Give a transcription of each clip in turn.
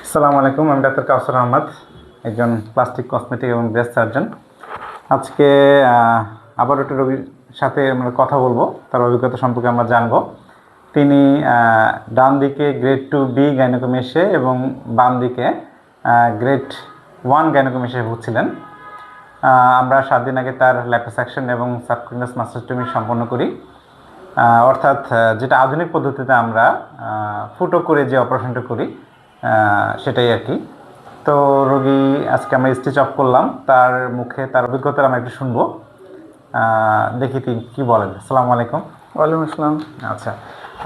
আসসালামু আলাইকুম, আমি ডাক্তার কাউসার আহমদ, একজন প্লাস্টিক কসমেটিক এবং ব্রেস্ট সার্জন। আজকে আবার একটা রোগীর সাথে আমরা কথা বলবো, তার অভিজ্ঞতা সম্পর্কে আমরা জানবো। তিনি ডান দিকে গ্রেড 2B গাইনোকোমেশিয়া এবং বাম দিকে গ্রেড 1 গাইনোকোমেশিয়া ভুগছিলেন। আমরা 7 দিন আগে তার ল্যাপোসাকশন এবং সাবকুটানিয়াস মাস্টারেক্টমি সম্পন্ন করি, অর্থাৎ যেটা আধুনিক পদ্ধতিতে আমরা ফুটো করে যে অপারেশনটা করি সেটাই আর কি। তো রোগী আজকে আমরা স্টিচ অফ করলাম, তার মুখে তার অভিজ্ঞতা আমরা একটু শুনবো, দেখি তিনি কী বলেন। আসসালামু আলাইকুম। ওয়ালাইকুম আসসালাম। আচ্ছা,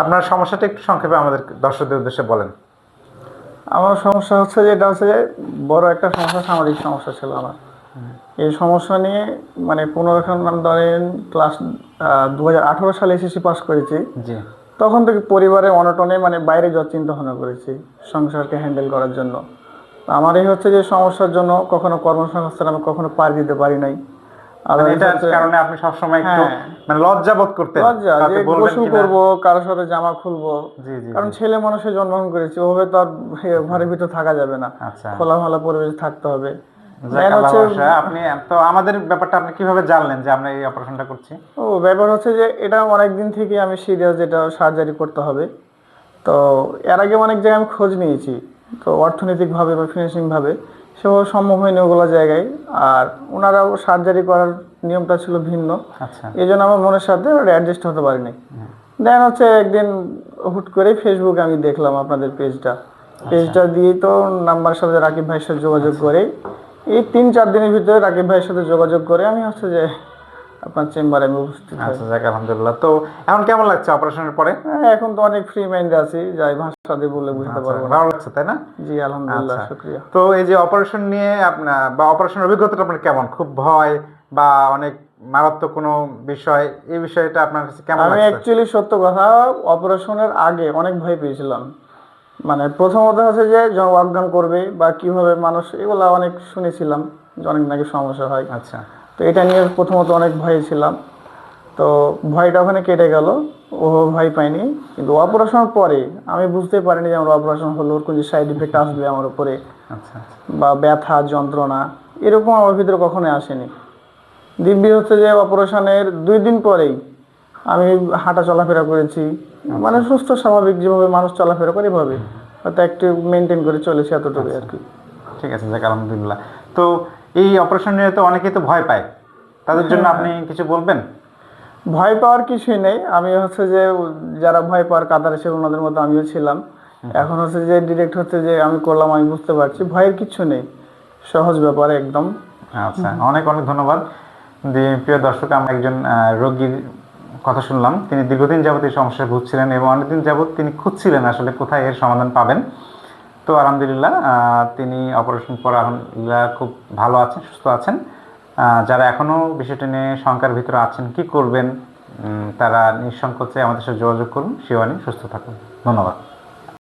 আপনার সমস্যাটা একটু সংক্ষেপে আমাদের দর্শকদের উদ্দেশ্যে বলেন। আমার সমস্যা হচ্ছে যে এটা হচ্ছে যে বড় একটা সমস্যা, সামাজিক সমস্যা ছিল আমার। এই সমস্যা নিয়ে মানে পুনরুত্থান ধরেন ক্লাস 2018 সালে এসএসসি পাস করেছি। জি। তখন থেকে পরিবারের অনটনে মানে বাইরে যাওয়ার চিন্তা ভাবনা করেছি সংসারকে হ্যান্ডেল করার জন্য। আমার এই হচ্ছে যে সমস্যার জন্য কখনো কর্মসংস্থান আমি কখনো পার দিতে পারি নাই। আর এটার কারণে আপনি সবসময় একটু মানে লজ্জা বোধ করতেন, লজ্জা যে গোসল করবো, কারোর সাথে জামা খুলবো, জি জি, কারণ ছেলে মানুষে জন্মগ্রহণ করেছি, ওভাবে তো আর ঘরের ভিতর থাকা যাবে না। আচ্ছা, খোলামেলা পরিবেশে থাকতে হবে। আপনি তো আমাদের ব্যাপারটা আপনি কিভাবে জানলেন যে আমরা এই অপারেশনটা করছি? ব্যাপার হচ্ছে যে এটা অনেক দিন থেকে আমি সিরিয়াস, যেটা সার্জারি করতে হবে। তো এর আগে অনেক জায়গায় আমি খোঁজ নিয়েছি, তো অর্থনৈতিকভাবে বা ফিনিশিংভাবে সেভাবে সম্ভব হয়নি ওগুলো জায়গায়। আর ওনারাও সার্জারি করার নিয়মটা ছিল ভিন্ন। আচ্ছা, এই জন্য আমার মনের সাথে অ্যাডজাস্ট হতে পারিনি। দেন হচ্ছে একদিন হুট করে ফেসবুকে আমি দেখলাম আপনাদের পেজটা দিয়ে, তো নাম্বার সাথে রাকিব ভাইয়ের সাথে যোগাযোগ করে এই 3-4 দিনের ভিতরে রাকিব ভাইয়ের সাথে যোগাযোগ করে আমি হচ্ছে যে আপনার চেম্বারে আমি উপস্থিত হই। আচ্ছা, যাক আলহামদুলিল্লাহ। তো এখন কেমন লাগছে অপারেশনের পরে? এখন তো অনেক ফ্রি মাইন্ডে আছি, যাই ভাষা দিয়ে বলে বুঝতে পারবো না। ভালো লাগছে তাই না? জি আলহামদুলিল্লাহ, শুকরিয়া। তো এই যে অপারেশন নিয়ে আপনার বা অপারেশনের অভিজ্ঞতাটা আপনার কেমন? খুব ভয় বা অনেক মারাত্মক কোনো বিষয়, এই বিষয়টা আপনার কাছে কেমন লাগছে? আমি অ্যাকচুয়ালি সত্য কথা, অপারেশনের আগে অনেক ভয় পেয়েছিলাম। মানে প্রথমত হচ্ছে যে অজ্ঞান করবে বা কিভাবে মানুষ, এগুলো অনেক শুনেছিলাম যে অনেক নাকি সমস্যা হয়। আচ্ছা, তো এটা নিয়ে প্রথমত অনেক ভয়ে ছিলাম। তো ভয়টা ওখানে কেটে গেল, ও ভয় পাইনি। কিন্তু অপারেশনের পরে আমি বুঝতে পারিনি যে আমার অপারেশন হলো, ওর কোনো সাইড ইফেক্ট আসবে আমার উপরে আচ্ছা, বা ব্যথা যন্ত্রণা, এরকম আমার ভিতরে কখনোই আসেনি। দিব্যি হচ্ছে যে অপারেশনের 2 দিন পরেই আমি হাঁটা চলাফেরা করেছি, মানে সুস্থ স্বাভাবিক যেভাবে মানুষ চলাফেরা করে এভাবে হয়তো একটু মেনটেন করে চলেছি, এতটুকুই আর কি। ঠিক আছে, যাক আলহামদুলিল্লাহ। তো এই অপারেশন নিয়ে তো অনেকেই তো ভয় পায়, তাদের জন্য আপনি কিছু বলবেন? ভয় পাওয়ার কিছুই নেই। আমি হচ্ছে যে যারা ভয় পাওয়ার কাতারে ছিল ওনাদের মতো আমিও ছিলাম। এখন হচ্ছে যে ডিরেক্ট হচ্ছে যে আমি করলাম, আমি বুঝতে পারছি ভয়ের কিছু নেই, সহজ ব্যাপার একদম। আচ্ছা, অনেক অনেক ধন্যবাদ। প্রিয় দর্শক, আমরা একজন রোগীর কথা শুনলাম। তিনি দীর্ঘদিন যাবত এই সমস্যায় ভুগছিলেন এবং অনেকদিন যাবত তিনি খুঁজছিলেন আসলে কোথায় এর সমাধান পাবেন। তো আলহামদুলিল্লাহ তিনি অপারেশন পর আলহামদুলিল্লাহ খুব ভালো আছেন, সুস্থ আছেন। যারা এখনও বিষয়টা নিয়ে শঙ্কার ভিতরে আছেন কি করবেন, তারা নিঃসংকোচে আমাদের সাথে যোগাযোগ করুন। শিবানী, সুস্থ থাকুন। ধন্যবাদ।